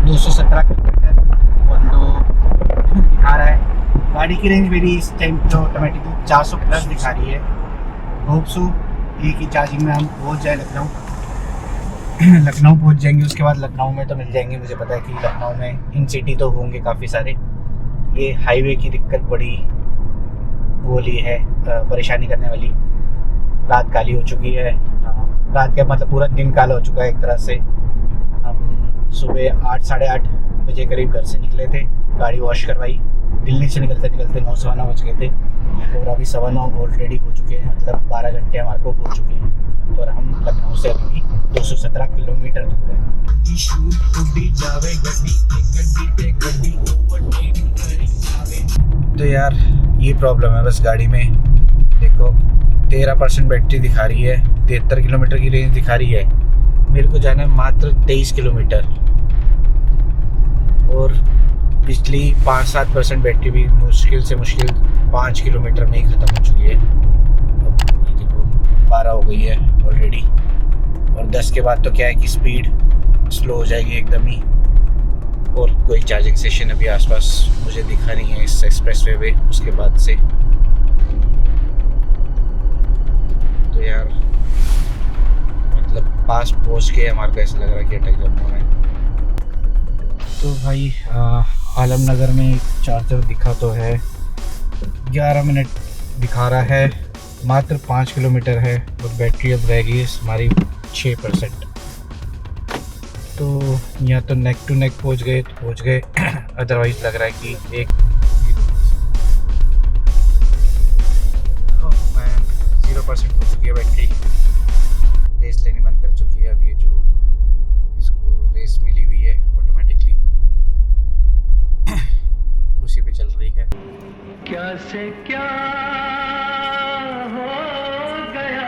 217 किलोमीटर दिखा रहा है। गाड़ी की रेंज मेरी इस टाइम तो ऑटोमेटिकली 400 प्लस दिखा रही है। होप सो एक ही चार्जिंग में हम पहुंच जाए लखनऊ पहुंच जाएंगे। उसके बाद लखनऊ में तो मिल जाएंगे, मुझे पता है कि लखनऊ में इन सिटी तो होंगे काफ़ी सारे। ये हाईवे की दिक्कत बड़ी बोली है, परेशानी करने वाली। रात काली हो चुकी है, रात का मतलब पूरा दिन काला हो चुका है एक तरह से। हम सुबह 8-8:30 बजे करीब घर से निकले थे, गाड़ी वॉश करवाई। दिल्ली से निकलते निकलते 9-9 बज गए थे, और अभी 9:15 ऑलरेडी हो चुके हैं, मतलब 12 घंटे हमारे को हो चुके हैं। और हम लखनऊ से अभी 217 किलोमीटर दूर है। तो यार ये प्रॉब्लम है बस गाड़ी में। देखो 13% बैटरी दिखा रही है, 73 किलोमीटर की रेंज दिखा रही है। मेरे को जाना है मात्र 23 किलोमीटर, और पिछली 5-7% बैटरी भी मुश्किल से मुश्किल 5 किलोमीटर में ही ख़त्म हो चुकी है। अब ये देखो 12 हो गई है ऑलरेडी, और 10 के बाद तो क्या है कि स्पीड स्लो हो जाएगी एकदम ही। और कोई चार्जिंग स्टेशन अभी आसपास मुझे दिखा नहीं है इस एक्सप्रेसवे पे उसके बाद से। तो यार मतलब पास पहुंच के हमारे को ऐसा लग रहा है कि अटक जाना है। तो भाई आलमनगर में एक चार्जर दिखा तो है, 11 मिनट दिखा रहा है, मात्र 5 किलोमीटर है, और बैटरी अब रह गई हमारी 6%। तो यहाँ तो नेक टू नेक पहुँच गए तो पहुँच गए, अदरवाइज़ लग रहा है कि एक 0% हो चुकी है बैटरी, रेस लेनी बंद कर चुकी है। अब ये जो इसको रेस मिली हुई है ऑटोमेटिकली उसी पे चल रही है। क्या से क्या हो गया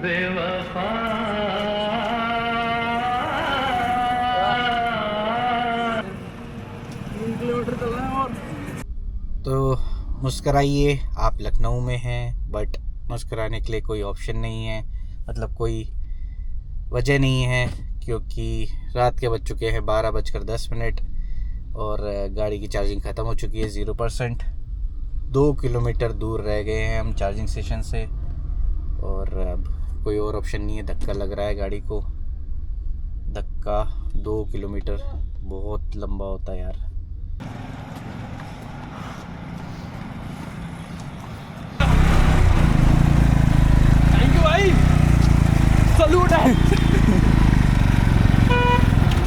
बेवफा। तो मुस्कराइए, आप लखनऊ में हैं, बट मुस्कराने के लिए कोई ऑप्शन नहीं है, मतलब कोई वजह नहीं है, क्योंकि रात के बज चुके हैं 12:10 और गाड़ी की चार्जिंग ख़त्म हो चुकी है 0%। 2 किलोमीटर दूर रह गए हैं हम चार्जिंग स्टेशन से, और अब कोई और ऑप्शन नहीं है। धक्का लग रहा है गाड़ी को, धक्का 2 किलोमीटर बहुत लंबा होता है यार। थैंक यू भाई, सलूट है।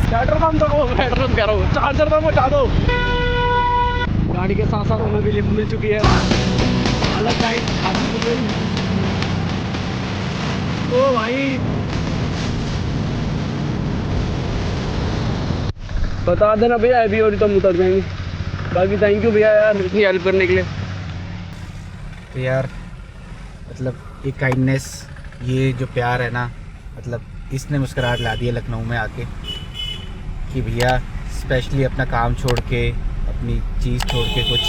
पेट्रोल पंप तो पेट्रोल करो, चार्जर तो मचा दो। गाड़ी के साथ साथ हमें भी लिफ्ट मिल चुकी है, अलग साइड खाली हो गई। ओ भाई बता देना भैया, अभी और तो हम उतर जाएंगे। बाकी थैंक यू भैया यार इतनी हेल्प करने के लिए। तो यार मतलब ये काइंडनेस, ये जो प्यार है ना, मतलब इसने मुस्कुराहट ला दी है लखनऊ में आके, कि भैया स्पेशली अपना काम छोड़ के, अपनी चीज़ छोड़ के कुछ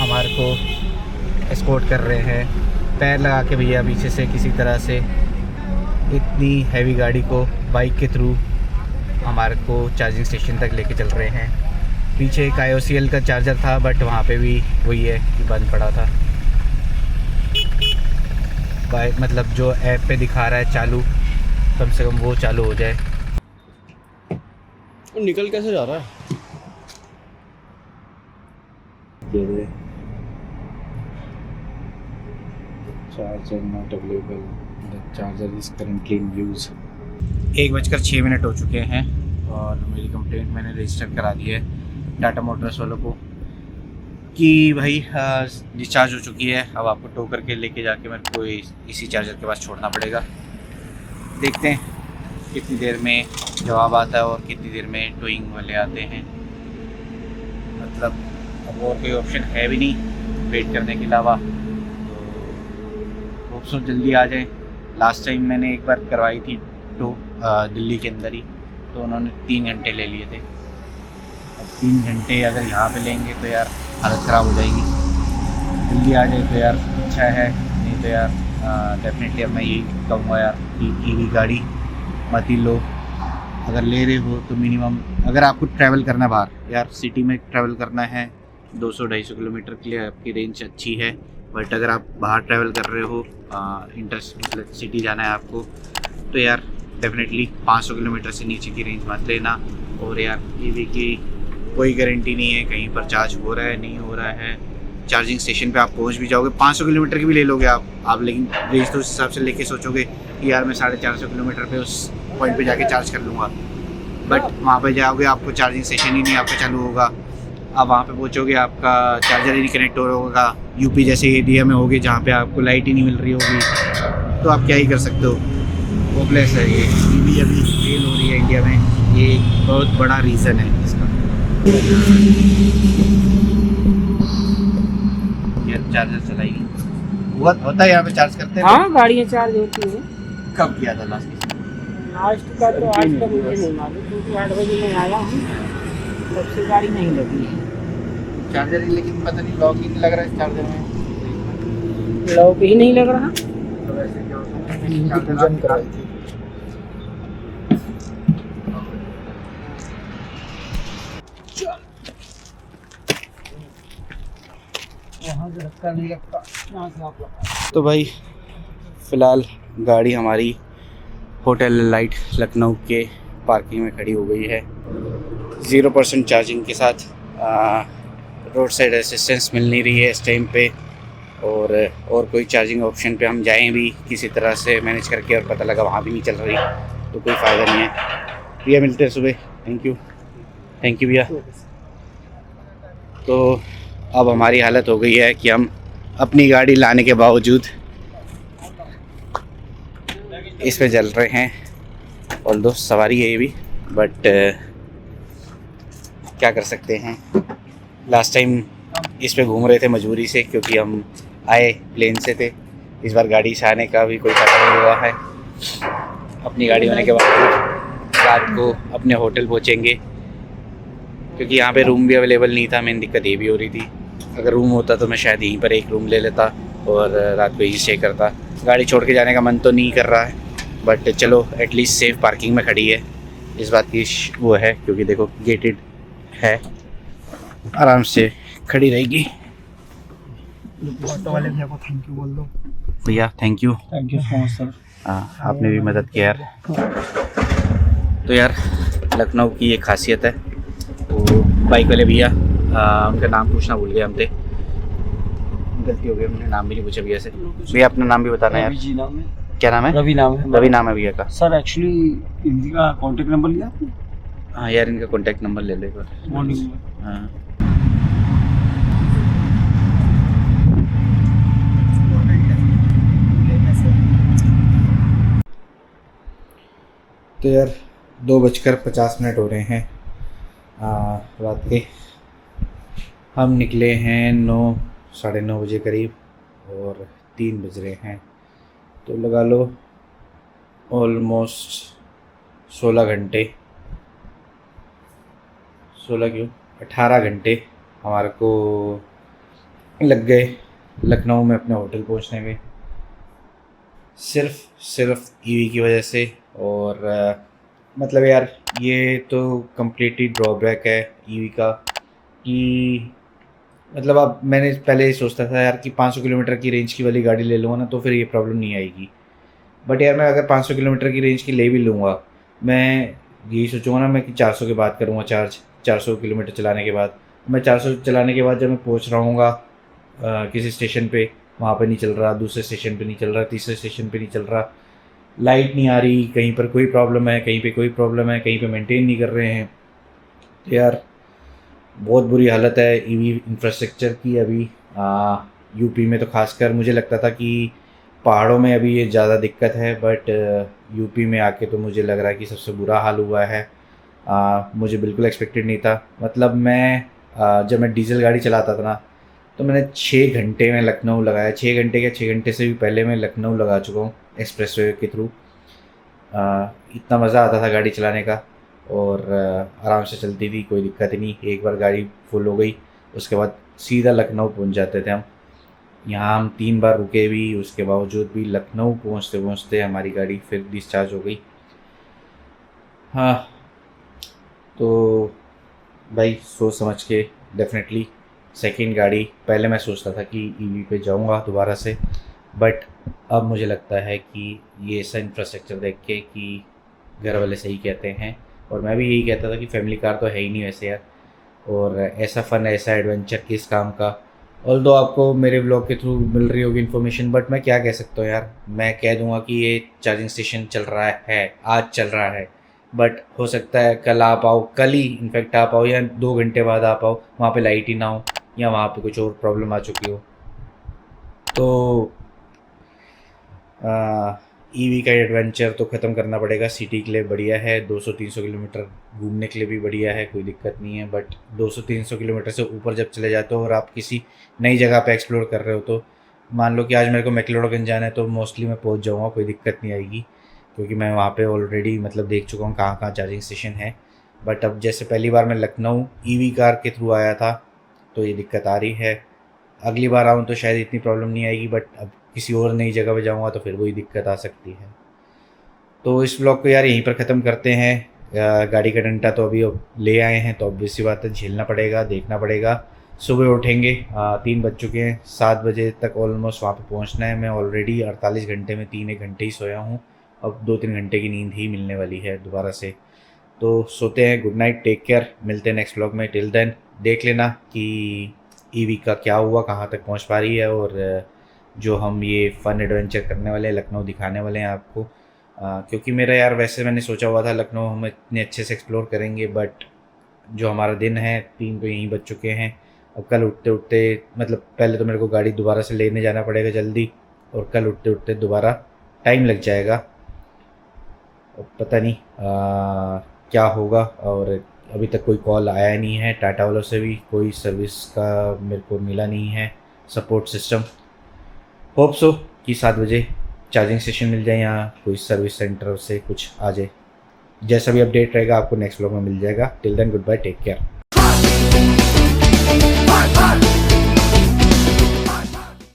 हमारे को एस्कॉर्ट कर रहे हैं। पैर लगा के भैया पीछे से किसी तरह से इतनी हैवी गाड़ी को बाइक के थ्रू हमारे को चार्जिंग स्टेशन तक लेके चल रहे हैं। पीछे एक IOCL का चार्जर था, बट वहाँ पे भी वही है कि बंद पड़ा था। मतलब जो ऐप पे दिखा रहा है चालू, कम से कम वो चालू हो जाए। निकल कैसे जा रहा है? Charger not available, the charger is currently in use. 1:06 हो चुके हैं और मेरी कंप्लेंट मैंने रजिस्टर करा दी है टाटा मोटर्स वालों को कि भाई डिस्चार्ज हो चुकी है। अब आपको टो करके लेके जाके मेरे को इसी चार्जर के पास छोड़ना पड़ेगा। देखते हैं कितनी देर में जवाब आता है और कितनी देर में टोइंग वाले आते हैं। मतलब अब और कोई ऑप्शन है भी नहीं वेट करने के अलावा, तो होप सो जल्दी आ जाए। लास्ट टाइम मैंने एक बार करवाई थी टो दिल्ली के अंदर ही, तो उन्होंने 3 घंटे ले लिए थे। अब 3 घंटे अगर यहाँ पे लेंगे तो यार हालत ख़राब हो जाएगी। जल्दी आ जाए तो यार अच्छा है, नहीं तो यार डेफिनेटली अब मैं यही कहूँगा यार कि ईवी गाड़ी मत ही लो। अगर ले रहे हो तो मिनिमम, अगर आपको ट्रैवल करना है बाहर, यार सिटी में ट्रैवल करना है 200-250 किलोमीटर के लिए आपकी रेंज अच्छी है। बट अगर आप बाहर ट्रैवल कर रहे हो, इंटर सिटी जाना है आपको, तो यार डेफिनेटली 500 किलोमीटर से नीचे की रेंज मत लेना। और यार ईवी की कोई गारंटी नहीं है कहीं पर चार्ज हो रहा है नहीं हो रहा है। चार्जिंग स्टेशन पे आप पहुंच भी जाओगे, 500 किलोमीटर की भी ले लोगे आप लेकिन रेंज तो उस हिसाब से लेके सोचोगे कि यार मैं 450 किलोमीटर पे उस पॉइंट पे जाके चार्ज कर लूँगा। बट वहाँ पे जाओगे आपको चार्जिंग स्टेशन ही नहीं आपका चालू होगा। आप वहाँ पे पहुँचोगे आपका चार्जर ही नहीं कनेक्ट हो रहा होगा। यूपी जैसे एरिया में होगे जहाँ पे आपको लाइट ही नहीं मिल रही होगी, तो आप क्या ही कर सकते हो। होपलेस है ये ईवी अभी फेल हो रही है इंडिया में, ये एक बहुत बड़ा रीज़न है इसका। ये चार्जर चलाएगी होता है यहाँ पे चार्ज करते हैं। हाँ गाड़ियाँ चार्ज होती है। कब किया था लास्ट? लास्ट का तो आज तक मुझे नहीं मालूम, क्योंकि 8 बजे मैं आया हूँ, तब से गाड़ी नहीं लगी है। चार्जर ही, लेकिन पता नहीं लॉक ही नहीं लग रहा है चार्जर में। लॉक ही नहीं लग रहा। तो वैसे क्या होता है, चार्जर कराई थी। यहाँ से धक्का नहीं लगता, यहाँ से आप लगा। तो भाई फ़िलहाल गाड़ी हमारी होटल लाइट लखनऊ के पार्किंग में खड़ी हो गई है 0% चार्जिंग के साथ। रोड साइड असिस्टेंस मिल नहीं रही है इस टाइम पे, और कोई चार्जिंग ऑप्शन पे हम जाएं भी किसी तरह से मैनेज करके और पता लगा वहाँ भी नहीं चल रही, तो कोई फ़ायदा नहीं है। भैया मिलते हैं सुबह। थैंक यू भैया। तो अब हमारी हालत हो गई है कि हम अपनी गाड़ी लाने के बावजूद इस पे चल रहे हैं। और दो सवारी है ये भी, बट क्या कर सकते हैं। लास्ट टाइम इस पे घूम रहे थे मजबूरी से, क्योंकि हम आए प्लेन से थे। इस बार गाड़ी से आने का भी कोई फायदा नहीं हुआ है। अपनी गाड़ी होने के बाद रात को अपने होटल पहुँचेंगे, क्योंकि यहाँ पे रूम भी अवेलेबल नहीं था। मेन दिक्कत ये भी हो रही थी, अगर रूम होता तो मैं शायद यहीं पर एक रूम ले लेता और रात को यहीं स्टे करता। गाड़ी छोड़ के जाने का मन तो नहीं कर रहा है, बट चलो एटलीस्ट सेफ पार्किंग में खड़ी है, इस बात की वो है, क्योंकि देखो गेटेड है, आराम से खड़ी रहेगी। ऑटो वाले भैया को थैंक यू बोल दो। भैया thank you so much sir. हाँ, आपने भी मदद किया यार। तो यार लखनऊ की एक खासियत है, वो बाइक वाले भैया, उनका नाम पूछना भूल गए हम थे, गलती हो गई, हमने नाम भी नहीं पूछा भैया से। भैया अपना नाम भी बताना यार। जी नाम है। क्या नाम है? रवि नाम है। रवि नाम है भैया का। सर एक्चुअली इनका कांटेक्ट नंबर लिया आपने? हाँ यार, इनका कॉन्टैक्ट नंबर ले लो एक बार। मॉर्निंग में। हाँ तो यार 2:50 हो रहे हैं रात के। हम निकले हैं 9 साढ़े 9 बजे करीब, और 3 बज रहे हैं, तो लगा लो ऑलमोस्ट 16 घंटे, 16 क्यों 18 घंटे हमारे को लग गए लखनऊ में अपने होटल पहुंचने में, सिर्फ ईवी की वजह से। और मतलब यार ये तो कम्प्लीटली ड्रॉबैक है ईवी का, कि मतलब अब मैंने पहले सोचता था यार कि 500 किलोमीटर की रेंज की वाली गाड़ी ले लूँगा ना तो फिर ये प्रॉब्लम नहीं आएगी। बट यार मैं अगर 500 किलोमीटर की रेंज की ले भी लूँगा, मैं यही सोचूंगा ना मैं कि 400 के बाद करूँगा चार्ज, 400 किलोमीटर चलाने के बाद। मैं 400 चलाने के बाद जब मैं पहुँच रहा हूँगा किसी स्टेशन पे, वहाँ पे नहीं चल रहा, दूसरे स्टेशन पे नहीं चल रहा, तीसरे स्टेशन पे नहीं चल रहा, लाइट नहीं आ रही, कहीं पर कोई प्रॉब्लम है, कहीं पे कोई प्रॉब्लम है, कहीं पे मेंटेन नहीं कर रहे हैं। तो यार बहुत बुरी हालत है ईवी इंफ्रास्ट्रक्चर की अभी यूपी में। तो खासकर मुझे लगता था कि पहाड़ों में अभी ये ज़्यादा दिक्कत है, बट यूपी में आके तो मुझे लग रहा है कि सबसे बुरा हाल हुआ है। मुझे बिल्कुल एक्सपेक्टेड नहीं था। मतलब मैं जब मैं डीजल गाड़ी चलाता था ना तो मैंने 6 घंटे में लखनऊ लगाया। 6 घंटे क्या, 6 घंटे से भी पहले मैं लखनऊ लगा चुका हूँ एक्सप्रेसवे के थ्रू। इतना मज़ा आता था गाड़ी चलाने का और आराम से चलती थी, कोई दिक्कत ही नहीं। एक बार गाड़ी फुल हो गई उसके बाद सीधा लखनऊ पहुँच जाते थे हम। यहाँ हम 3 बार रुके भी, उसके बावजूद भी लखनऊ पहुँचते पहुँचते हमारी गाड़ी फिर डिस्चार्ज हो गई। हाँ तो भाई सोच समझ के डेफिनेटली सेकंड गाड़ी। पहले मैं सोचता था कि ईवी पे जाऊँगा दोबारा से, बट अब मुझे लगता है कि ये ऐसा इंफ्रास्ट्रक्चर देख के कि घर वाले सही कहते हैं, और मैं भी यही कहता था कि फैमिली कार तो है ही नहीं वैसे यार, और ऐसा फ़न ऐसा एडवेंचर किस काम का। ऑल्दो आपको मेरे ब्लॉग के थ्रू मिल रही होगी इन्फॉर्मेशन, बट मैं क्या कह सकता हूँ यार। मैं कह दूँगा कि ये चार्जिंग स्टेशन चल रहा है, आज चल रहा है, बट हो सकता है कल आ पाओ, कल ही इनफैक्ट आ पाओ, या 2 घंटे बाद आ पाओ, वहाँ पे लाइट ही ना हो, या वहाँ पे कुछ और प्रॉब्लम आ चुकी हो। तो ईवी का एडवेंचर तो ख़त्म करना पड़ेगा। सिटी के लिए बढ़िया है, 200-300 किलोमीटर घूमने के लिए भी बढ़िया है, कोई दिक्कत नहीं है। बट 200-300 किलोमीटर से ऊपर जब चले जाते हो और आप किसी नई जगह पे एक्सप्लोर कर रहे हो, तो मान लो कि आज मेरे को मैक्लोडगंज जाना है तो मोस्टली मैं पहुंच जाऊंगा, कोई दिक्कत नहीं आएगी, क्योंकि मैं वहाँ पे ऑलरेडी मतलब देख चुका हूँ कहाँ कहाँ चार्जिंग स्टेशन है। बट अब जैसे पहली बार मैं लखनऊ ईवी कार के थ्रू आया था तो ये दिक्कत आ रही है। अगली बार आऊँ तो शायद इतनी प्रॉब्लम नहीं आएगी, बट अब किसी और नई जगह पे जाऊँगा तो फिर वही दिक्कत आ सकती है। तो इस ब्लॉग को यार यहीं पर ख़त्म करते हैं। गाड़ी का डंडा तो अभी ले आए हैं तो ऑब्वियस सी बात है, झेलना पड़ेगा, देखना पड़ेगा। सुबह उठेंगे, 3 बज चुके हैं, 7 बजे तक ऑलमोस्ट वहाँ पे पहुँचना है। मैं ऑलरेडी 48 घंटे में 3-1 घंटे ही सोया हूँ, अब 2-3 घंटे की नींद ही मिलने वाली है दोबारा से। तो सोते हैं, गुड नाइट, टेक केयर, मिलते हैं नेक्स्ट ब्लॉग में। टिल देन देख लेना कि ईवी का क्या हुआ, कहाँ तक पहुँच पा रही है, और जो हम ये फ़न एडवेंचर करने वाले हैं लखनऊ दिखाने वाले हैं आपको। क्योंकि मेरा यार वैसे मैंने सोचा हुआ था लखनऊ हम इतने अच्छे से एक्सप्लोर करेंगे, बट जो हमारा दिन है 3 तो यहीं बज चुके हैं। अब कल उठते उठते मतलब पहले तो मेरे को गाड़ी दोबारा से लेने जाना पड़ेगा जल्दी, और कल उठते उठते दोबारा टाइम लग जाएगा। अब पता नहीं क्या होगा, और अभी तक कोई कॉल आया नहीं है टाटा वालों से, भी कोई सर्विस का मेरे को मिला नहीं है सपोर्ट सिस्टम। होप सो कि 7 बजे चार्जिंग स्टेशन मिल जाए, या कोई सर्विस सेंटर से कुछ आ जाए। जैसा भी अपडेट रहेगा आपको नेक्स्ट ब्लॉग में मिल जाएगा। Till then goodbye, take care.